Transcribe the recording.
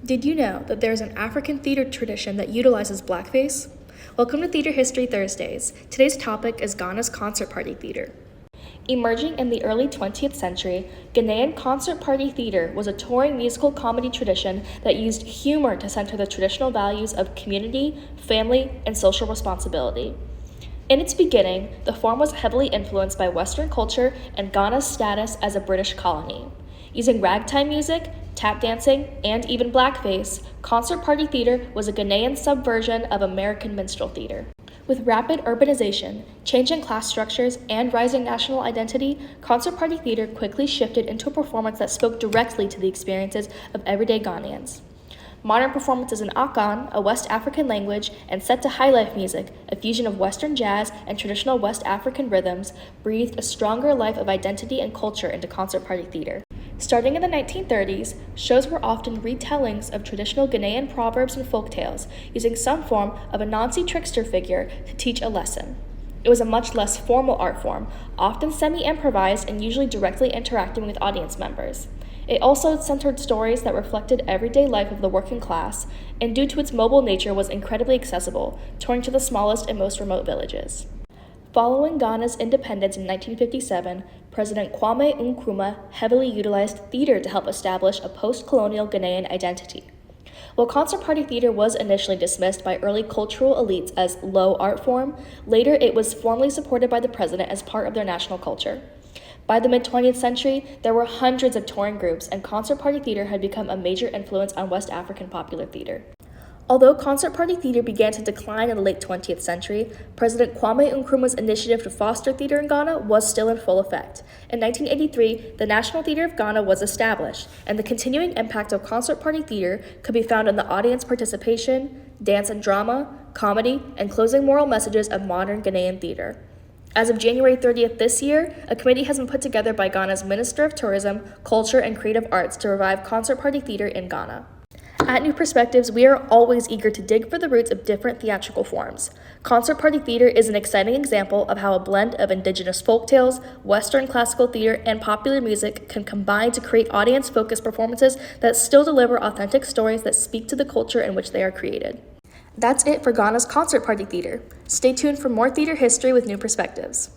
Did you know that there is an African theater tradition that utilizes blackface? Welcome to Theater History Thursdays. Today's topic is Ghana's concert party theater. Emerging in the early 20th century, Ghanaian concert party theater was a touring musical comedy tradition that used humor to center the traditional values of community, family, and social responsibility. In its beginning, the form was heavily influenced by Western culture and Ghana's status as a British colony. Using ragtime music, tap dancing, and even blackface, concert party theater was a Ghanaian subversion of American minstrel theater. With rapid urbanization, changing class structures, and rising national identity, concert party theater quickly shifted into a performance that spoke directly to the experiences of everyday Ghanaians. Modern performances in Akan, a West African language, and set to highlife music, a fusion of Western jazz and traditional West African rhythms, breathed a stronger life of identity and culture into concert party theater. Starting in the 1930s, shows were often retellings of traditional Ghanaian proverbs and folktales, using some form of a Nancy trickster figure to teach a lesson. It was a much less formal art form, often semi-improvised and usually directly interacting with audience members. It also centered stories that reflected everyday life of the working class, and due to its mobile nature was incredibly accessible, touring to the smallest and most remote villages. Following Ghana's independence in 1957, President Kwame Nkrumah heavily utilized theater to help establish a post-colonial Ghanaian identity. While concert party theater was initially dismissed by early cultural elites as low art form, later it was formally supported by the president as part of their national culture. By the mid-20th century, there were hundreds of touring groups, and concert party theater had become a major influence on West African popular theater. Although concert party theater began to decline in the late 20th century, President Kwame Nkrumah's initiative to foster theater in Ghana was still in full effect. In 1983, the National Theater of Ghana was established, and the continuing impact of concert party theater could be found in the audience participation, dance and drama, comedy, and closing moral messages of modern Ghanaian theater. As of January 30th this year, a committee has been put together by Ghana's Minister of Tourism, Culture, and Creative Arts to revive concert party theater in Ghana. At New Perspectives, we are always eager to dig for the roots of different theatrical forms. Concert party theater is an exciting example of how a blend of indigenous folktales, Western classical theater, and popular music can combine to create audience-focused performances that still deliver authentic stories that speak to the culture in which they are created. That's it for Ghana's concert party theater. Stay tuned for more theater history with New Perspectives.